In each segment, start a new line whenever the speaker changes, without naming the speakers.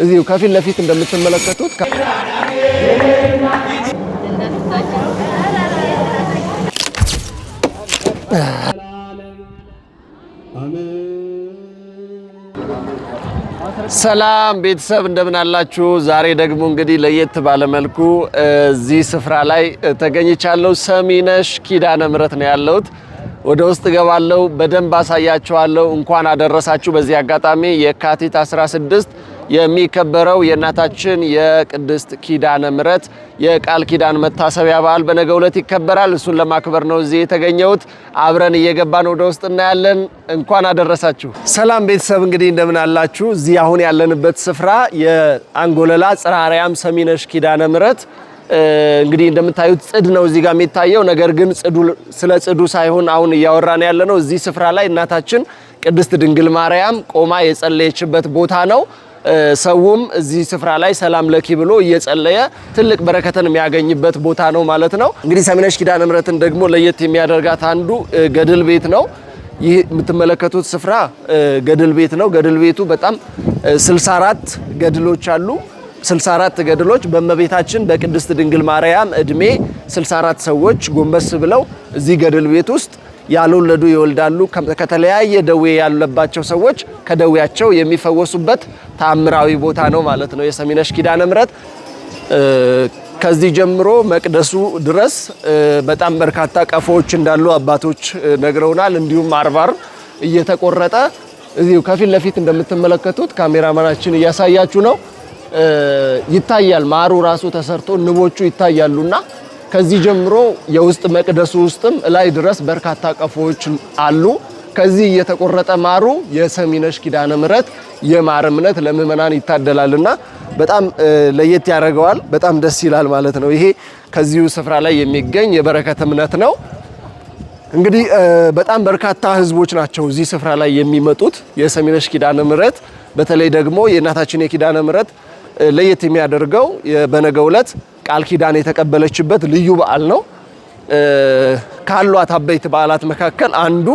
እዚሁ ከፊት ለፊት እንደምትመለከቱት ሰላም ቤተሰብ እንደምን አላችሁ? ዛሬ ደግሞ እንግዲህ ለየት ባለ መልኩ እዚህ ስፍራ ላይ ተገኝቻለሁ። ሰሚነሽ ኪዳነ ምሕረት ነው ያለሁት። ወደ ውስጥ ገባለሁ፣ በደንብ አሳያችኋለሁ። እንኳን አደረሳችሁ። በዚህ አጋጣሚ የካቲት 16 የሚከበረው የእናታችን የቅድስት ኪዳነ ምሕረት የቃል ኪዳን መታሰቢያ በዓል በነገው ዕለት ይከበራል። እሱን ለማክበር ነው እዚህ የተገኘሁት። አብረን እየገባን ወደ ውስጥ እናያለን። እንኳን አደረሳችሁ። ሰላም ቤተሰብ እንግዲህ እንደምን አላችሁ? እዚህ አሁን ያለንበት ስፍራ የአንጎለላ ጽርሐ አርያም ሰሚነሽ ኪዳነ ምሕረት እንግዲህ እንደምታዩት ጽድ ነው እዚህ ጋር የሚታየው። ነገር ግን ስለ ጽዱ ሳይሆን አሁን እያወራን ያለነው እዚህ ስፍራ ላይ እናታችን ቅድስት ድንግል ማርያም ቆማ የጸለየችበት ቦታ ነው። ሰውም እዚህ ስፍራ ላይ ሰላም ለኪ ብሎ እየጸለየ ትልቅ በረከትን የሚያገኝበት ቦታ ነው ማለት ነው። እንግዲህ ሰሚነሽ ኪዳነ ምሕረትን ደግሞ ለየት የሚያደርጋት አንዱ ገድል ቤት ነው። ይህ የምትመለከቱት ስፍራ ገድል ቤት ነው። ገድል ቤቱ በጣም 64 ገድሎች አሉ። 64 ገድሎች በእመቤታችን በቅድስት ድንግል ማርያም እድሜ 64 ሰዎች ጎንበስ ብለው እዚህ ገድል ቤት ውስጥ ያልወለዱ ይወልዳሉ። ከተለያየ ደዌ ያለባቸው ሰዎች ከደዌያቸው የሚፈወሱበት ተአምራዊ ቦታ ነው ማለት ነው የሰሚነሽ ኪዳነ ምሕረት። ከዚህ ጀምሮ መቅደሱ ድረስ በጣም በርካታ ቀፎዎች እንዳሉ አባቶች ነግረውናል። እንዲሁም አርባር እየተቆረጠ እዚሁ ከፊት ለፊት እንደምትመለከቱት ካሜራማናችን እያሳያችሁ ነው ይታያል። ማሩ ራሱ ተሰርቶ ንቦቹ ይታያሉና ከዚህ ጀምሮ የውስጥ መቅደሱ ውስጥም ላይ ድረስ በርካታ ቀፎዎች አሉ። ከዚህ እየተቆረጠ ማሩ የሰሚነሽ ኪዳነ ምሕረት የማር እምነት ለምእመናን ይታደላልና በጣም ለየት ያደርገዋል። በጣም ደስ ይላል ማለት ነው። ይሄ ከዚሁ ስፍራ ላይ የሚገኝ የበረከት እምነት ነው። እንግዲህ በጣም በርካታ ህዝቦች ናቸው እዚህ ስፍራ ላይ የሚመጡት። የሰሚነሽ ኪዳነ ምሕረት በተለይ ደግሞ የእናታችን የኪዳነ ምሕረት ለየት የሚያደርገው በነገው ዕለት ቃል ኪዳን የተቀበለችበት ልዩ በዓል ነው። ካሏት አበይት በዓላት መካከል አንዱ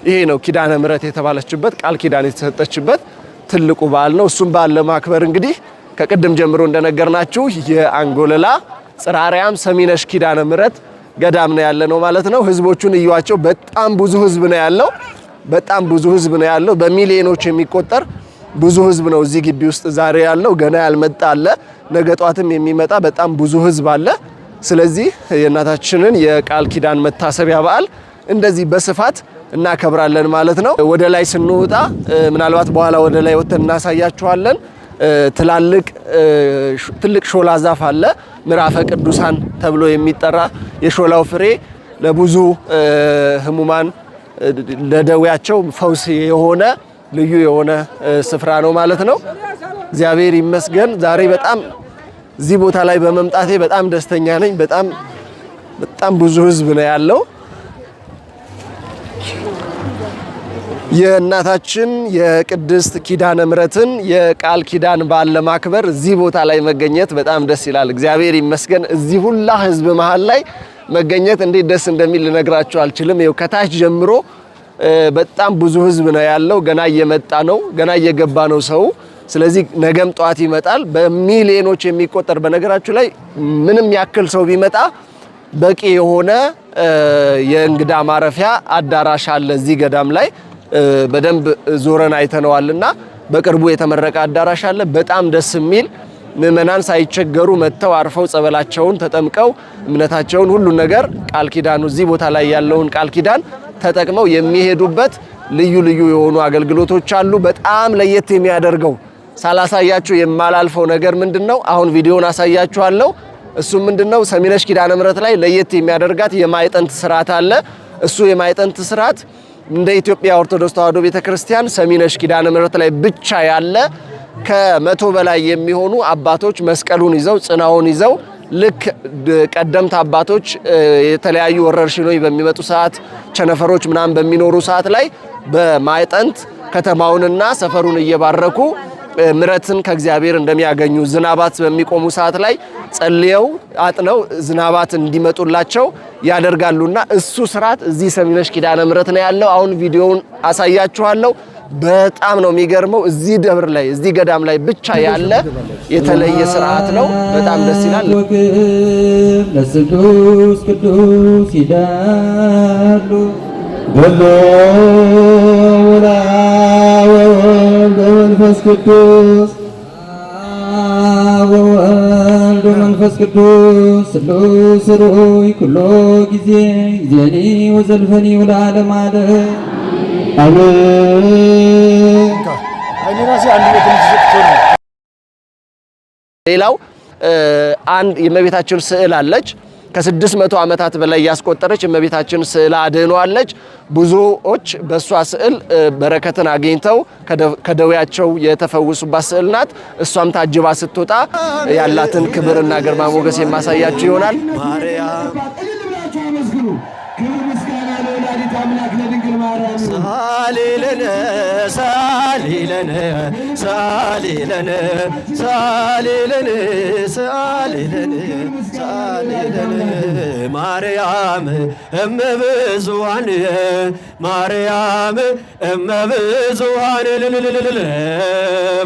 ይሄ ነው። ኪዳነ ምሕረት የተባለችበት ቃል ኪዳን የተሰጠችበት ትልቁ በዓል ነው። እሱም በዓል ለማክበር እንግዲህ ከቅድም ጀምሮ እንደነገርናችሁ የአንጎለላ ጽርሐ አርያም ሰሚነሽ ኪዳነ ምሕረት ገዳም ነው ያለ ነው ማለት ነው። ህዝቦቹን እዩዋቸው። በጣም ብዙ ህዝብ ነው ያለው። በጣም ብዙ ህዝብ ነው ያለው። በሚሊዮኖች የሚቆጠር ብዙ ህዝብ ነው እዚህ ግቢ ውስጥ ዛሬ ያለው። ገና ያልመጣ አለ፣ ነገ ጧትም የሚመጣ በጣም ብዙ ህዝብ አለ። ስለዚህ የእናታችንን የቃል ኪዳን መታሰቢያ በዓል እንደዚህ በስፋት እናከብራለን ማለት ነው። ወደ ላይ ስንወጣ ምናልባት በኋላ ወደ ላይ ወጥተን እናሳያችኋለን። ትልቅ ሾላ ዛፍ አለ። ምዕራፈ ቅዱሳን ተብሎ የሚጠራ የሾላው ፍሬ ለብዙ ህሙማን ለደዌያቸው ፈውስ የሆነ ልዩ የሆነ ስፍራ ነው ማለት ነው። እግዚአብሔር ይመስገን። ዛሬ በጣም እዚህ ቦታ ላይ በመምጣቴ በጣም ደስተኛ ነኝ። በጣም ብዙ ህዝብ ነው ያለው። የእናታችን የቅድስት ኪዳነ ምሕረትን የቃል ኪዳን በዓል ለማክበር እዚህ ቦታ ላይ መገኘት በጣም ደስ ይላል። እግዚአብሔር ይመስገን። እዚህ ሁላ ህዝብ መሃል ላይ መገኘት እንዴት ደስ እንደሚል ልነግራችሁ አልችልም። ይኸው ከታች ጀምሮ በጣም ብዙ ህዝብ ነው ያለው። ገና እየመጣ ነው፣ ገና እየገባ ነው ሰው። ስለዚህ ነገም ጧት ይመጣል። በሚሊዮኖች የሚቆጠር በነገራችሁ ላይ ምንም ያክል ሰው ቢመጣ በቂ የሆነ የእንግዳ ማረፊያ አዳራሽ አለ እዚህ ገዳም ላይ። በደንብ ዞረን አይተነዋልና በቅርቡ የተመረቀ አዳራሽ አለ። በጣም ደስ የሚል ምእመናን ሳይቸገሩ መጥተው አርፈው ጸበላቸውን ተጠምቀው እምነታቸውን ሁሉ ነገር ቃል ኪዳኑ እዚህ ቦታ ላይ ያለውን ቃል ኪዳን ተጠቅመው የሚሄዱበት ልዩ ልዩ የሆኑ አገልግሎቶች አሉ። በጣም ለየት የሚያደርገው ሳላሳያችሁ የማላልፈው ነገር ምንድነው? አሁን ቪዲዮውን አሳያችኋለሁ። እሱ ምንድነው? ሰሚነሽ ኪዳነ ምሕረት ላይ ለየት የሚያደርጋት የማይጠንት ስርዓት አለ። እሱ የማይጠንት ስርዓት እንደ ኢትዮጵያ ኦርቶዶክስ ተዋሕዶ ቤተክርስቲያን ሰሚነሽ ኪዳነ ምሕረት ላይ ብቻ ያለ ከ100 በላይ የሚሆኑ አባቶች መስቀሉን ይዘው ጽናውን ይዘው ልክ ቀደምት አባቶች የተለያዩ ወረርሽኞች በሚመጡ ሰዓት ቸነፈሮች ምናምን በሚኖሩ ሰዓት ላይ በማይጠንት ከተማውንና ሰፈሩን እየባረኩ ምሕረትን ከእግዚአብሔር እንደሚያገኙ ዝናባት በሚቆሙ ሰዓት ላይ ጸልየው አጥነው ዝናባት እንዲመጡላቸው ያደርጋሉና እሱ ስርዓት እዚህ ሰሚነሽ ኪዳነ ምሕረት ነው ያለው። አሁን ቪዲዮውን አሳያችኋለሁ። በጣም ነው የሚገርመው። እዚህ ደብር ላይ እዚህ ገዳም ላይ ብቻ ያለ የተለየ ስርዓት ነው። በጣም ደስ ይላል።
ለስሉስ ቅዱስ ይዳሉ በሎ ወወልድ ወመንፈስ ቅዱስ ወወልድ ወመንፈስ ቅዱስ ስሉስ ሩይ ኩሎ ጊዜ ጊዜኒ ወዘልፈኒ ወለዓለመ ዓለም አሜን።
ሌላው አንድ የእመቤታችን ስዕል አለች። ከ600 ዓመታት በላይ ያስቆጠረች የእመቤታችን ስዕል አድኅኖ አለች። ብዙዎች በእሷ ስዕል በረከትን አግኝተው ከደዌያቸው የተፈወሱባት ስዕል ናት። እሷም ታጅባ ስትወጣ ያላትን ክብርና ግርማ ሞገስ የማሳያችሁ ይሆናል። ሳሊለነ ሳሊለነ ሳሊለነ ሳሊለነ ሳሊለነ ሳሊለነ ማርያም እመብዙኃን ማርያም እመብዙኃን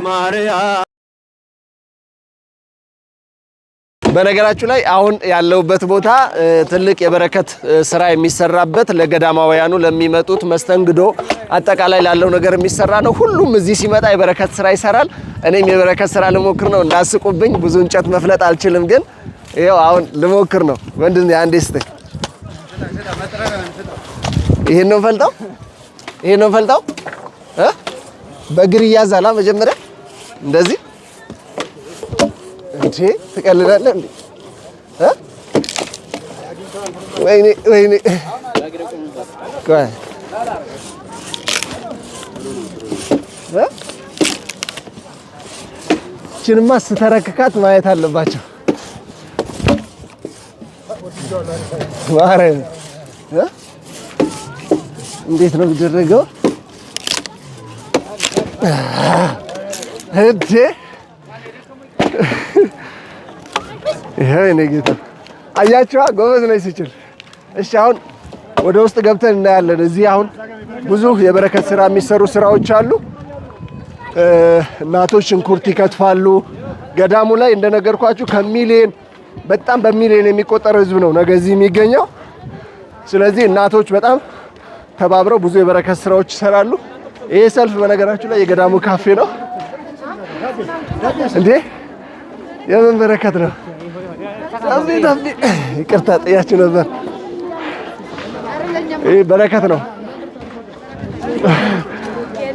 ማርያም። በነገራችሁ ላይ አሁን ያለውበት ቦታ ትልቅ የበረከት ስራ የሚሰራበት ለገዳማውያኑ ለሚመጡት መስተንግዶ አጠቃላይ ላለው ነገር የሚሰራ ነው። ሁሉም እዚህ ሲመጣ የበረከት ስራ ይሰራል። እኔም የበረከት ስራ ልሞክር ነው። እንዳስቁብኝ ብዙ እንጨት መፍለጥ አልችልም፣ ግን ይኸው አሁን ልሞክር ነው። ወንድም አንዴ ስትይ ይሄን ነው ፈልጣው፣ ይሄን ነው ፈልጣው በእግር ይያዛላ መጀመሪያ እንደዚህ እንዴ ትቀልዳለህ እንዴ? ወይኔ ወይኔ ቆይ እቺንማ ስተረክካት ማየት አለባቸው። ማረን እንዴት ነው የሚደረገው እንዴ? ይሄ እኔ ጌታ አያችኋ፣ ጎበዝ ነኝ ሲችል። እሺ አሁን ወደ ውስጥ ገብተን እናያለን። እዚህ አሁን ብዙ የበረከት ስራ የሚሰሩ ስራዎች አሉ። እናቶች ሽንኩርት ይከትፋሉ። ገዳሙ ላይ እንደነገርኳችሁ ከሚሊዮን በጣም በሚሊዮን የሚቆጠር ህዝብ ነው ነገ እዚህ የሚገኘው። ስለዚህ እናቶች በጣም ተባብረው ብዙ የበረከት ስራዎች ይሰራሉ። ይሄ ሰልፍ በነገራችሁ ላይ የገዳሙ ካፌ ነው እንዴ? የምን በረከት ነው? ይቅርታ ጥያችሁ ነበር። ይሄ በረከት ነው።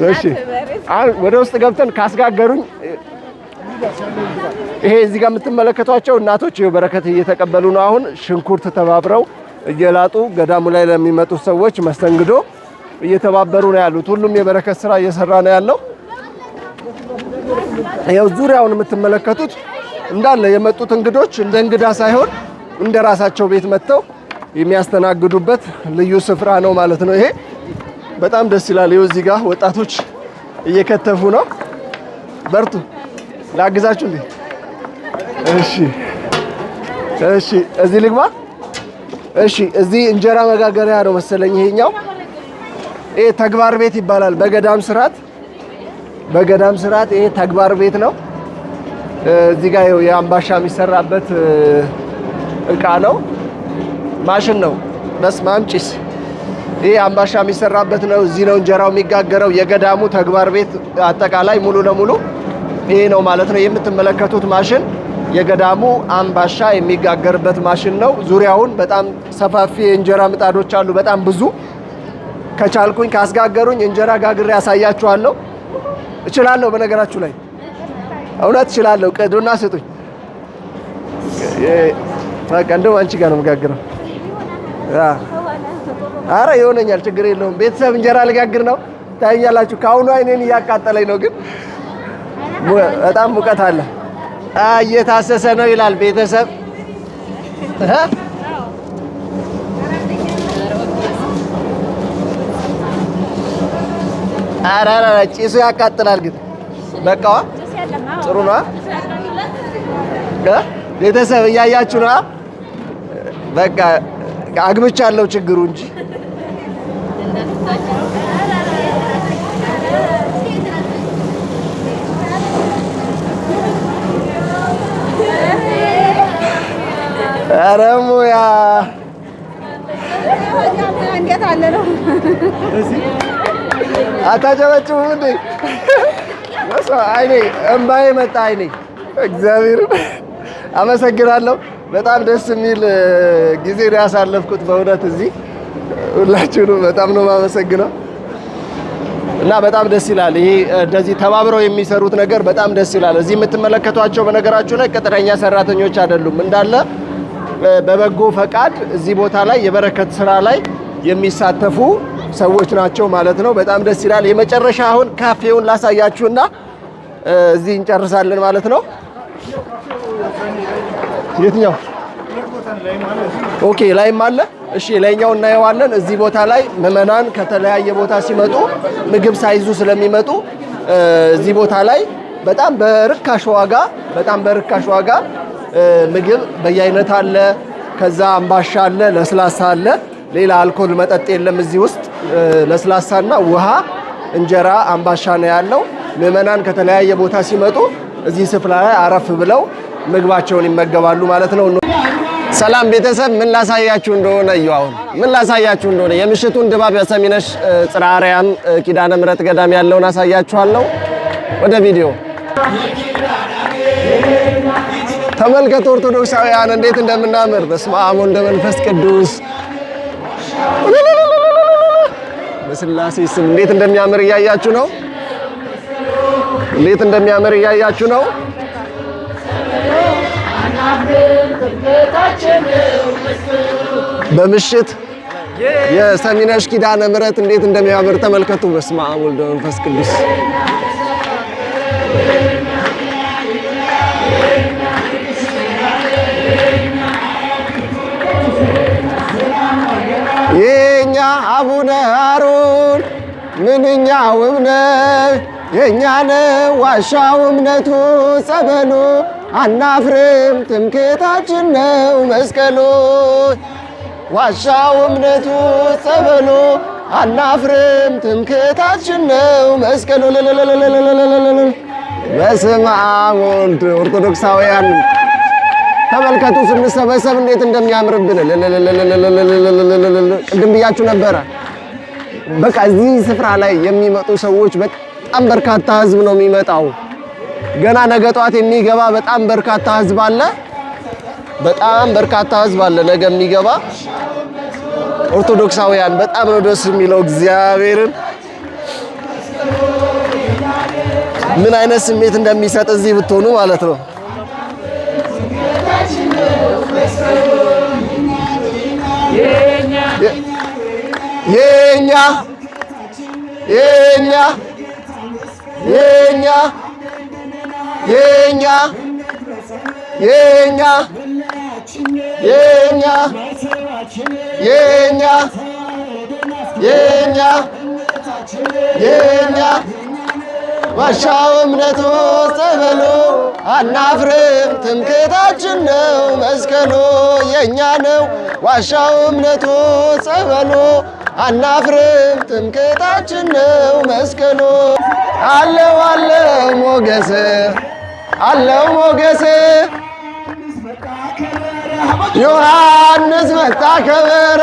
እሺ ወደ ውስጥ ገብተን ካስጋገሩኝ ይሄ እዚህ ጋር የምትመለከቷቸው እናቶች ይሄ በረከት እየተቀበሉ ነው። አሁን ሽንኩርት ተባብረው እየላጡ ገዳሙ ላይ ለሚመጡ ሰዎች መስተንግዶ እየተባበሩ ነው ያሉት። ሁሉም የበረከት ስራ እየሰራ ነው ያለው። ያው ዙሪያውን የምትመለከቱት እንዳለ የመጡት እንግዶች እንደ እንግዳ ሳይሆን እንደ ራሳቸው ቤት መጥተው የሚያስተናግዱበት ልዩ ስፍራ ነው ማለት ነው። ይሄ በጣም ደስ ይላል። ይኸው እዚህ ጋር ወጣቶች እየከተፉ ነው። በርቱ፣ ላግዛችሁ እንዴ? እሺ እሺ፣ እዚህ ልግባ። እሺ፣ እዚህ እንጀራ መጋገሪያ ነው መሰለኝ ይሄኛው። ይሄ ተግባር ቤት ይባላል በገዳም ስርዓት ይሄ ተግባር ቤት ነው። እዚህ ጋር የአምባሻ የሚሰራበት እቃ ነው፣ ማሽን ነው። በስመ አብ ጭስ። ይሄ አምባሻ የሚሰራበት ነው። እዚህ ነው እንጀራው የሚጋገረው። የገዳሙ ተግባር ቤት አጠቃላይ ሙሉ ለሙሉ ይሄ ነው ማለት ነው። የምትመለከቱት ማሽን የገዳሙ አምባሻ የሚጋገርበት ማሽን ነው። ዙሪያውን በጣም ሰፋፊ የእንጀራ ምጣዶች አሉ፣ በጣም ብዙ። ከቻልኩኝ ካስጋገሩኝ እንጀራ ጋግሬ ያሳያችኋለሁ። እችላለሁ፣ በነገራችሁ ላይ እውነት እችላለሁ። ቅዱና ስጡኝ። በቃ እንደው አንቺ ጋር ነው የምጋግረው። አረ ይሆነኛል፣ ችግር የለውም። ቤተሰብ እንጀራ ልጋግር ነው። ታያላችሁ፣ ከአሁኑ አይኔን እያቃጠለኝ ነው፣ ግን በጣም ሙቀት አለ። እየታሰሰ ነው ይላል ቤተሰብ። አረ ጭሱ ያቃጥላል፣ ግን በቃዋ ጥሩ ነው። ቤተሰብ እያያችሁ ነው። በቃ አግብቻለሁ ችግሩ እንጂ ኧረ ሙያ
እንዴት አለ ነው
አታጨበጭቡም እንዴ? አይኔ እምባዬ መጣ አይኔ። እግዚአብሔርን አመሰግናለሁ። በጣም ደስ የሚል ጊዜ ነው ያሳለፍኩት በእውነት እዚህ። ሁላችሁንም በጣም ነው የማመሰግነው እና በጣም ደስ ይላል። ይሄ እንደዚህ ተባብረው የሚሰሩት ነገር በጣም ደስ ይላል። እዚህ የምትመለከቷቸው በነገራችሁ ላይ ቅጥረኛ ሰራተኞች አይደሉም። እንዳለ በበጎ ፈቃድ እዚህ ቦታ ላይ የበረከት ስራ ላይ የሚሳተፉ ሰዎች ናቸው ማለት ነው። በጣም ደስ ይላል። የመጨረሻ አሁን ካፌውን ላሳያችሁና እዚህ እንጨርሳለን ማለት ነው። የትኛው? ኦኬ ላይም አለ። እሺ ላይኛው እናየዋለን። እዚህ ቦታ ላይ ምዕመናን ከተለያየ ቦታ ሲመጡ ምግብ ሳይዙ ስለሚመጡ እዚህ ቦታ ላይ በጣም በርካሽ ዋጋ ምግብ በየአይነት አለ። ከዛ አምባሻ አለ፣ ለስላሳ አለ። ሌላ አልኮል መጠጥ የለም እዚህ ውስጥ። ለስላሳና ውሃ፣ እንጀራ፣ አምባሻ ነው ያለው። ምዕመናን ከተለያየ ቦታ ሲመጡ እዚህ ስፍራ ላይ አረፍ ብለው ምግባቸውን ይመገባሉ ማለት ነው። ሰላም ቤተሰብ፣ ምን ላሳያችሁ እንደሆነ ምን ላሳያችሁ እንደሆነ የምሽቱን ድባብ የሰሚነሽ ጽርሐ አርያም ኪዳነ ምሕረት ገዳም ያለውን አሳያችኋለሁ። ወደ ቪዲዮ ተመልከቱ። ኦርቶዶክሳውያን እንዴት እንደምናምር! በስመ አብ ወወልድ ወመንፈስ ቅዱስ በስላሴ ስም እንዴት እንደሚያምር እያያችሁ ነው። በምሽት የሰሚነሽ ኪዳነ ምሕረት እንዴት እንደሚያምር ተመልከቱ። በስመ አብ ወወልድ ወመንፈስ ቅዱስ የኛ አቡነ አሮን ምንኛ ውብ ነው። የኛ ነው ዋሻው እምነቱ ጸበሉ፣ አናፍርም ትምክህታችን ነው መስቀሉ። ዋሻው እምነቱ ጸበሉ፣ አናፍርም ትምክህታችን ነው መስቀሉ። በስመ አብ ወልድ። ኦርቶዶክሳውያን ተመልከቱ፣ ስንሰበሰብ እንዴት እንደሚያምርብን። ቅድም ብያችሁ ነበረ። በቃ እዚህ ስፍራ ላይ የሚመጡ ሰዎች በጣም በርካታ ህዝብ ነው የሚመጣው። ገና ነገ ጠዋት የሚገባ በጣም በርካታ ህዝብ አለ። ነገ የሚገባ ኦርቶዶክሳውያን በጣም ነው ደስ የሚለው። እግዚአብሔርን ምን አይነት ስሜት እንደሚሰጥ እዚህ ብትሆኑ ማለት ነው። የኛ ዋሻው እምነቱ ጸበሉ፣ አናፍርም ትምክህታችን ነው መስቀሉ። የኛ ነው ዋሻው እምነቱ ጸበሉ፣ አናፍርም ትምክህታችን ነው መስቀሉ። አለው ሞገስ ዮሐንስ መጣ ከበረሃ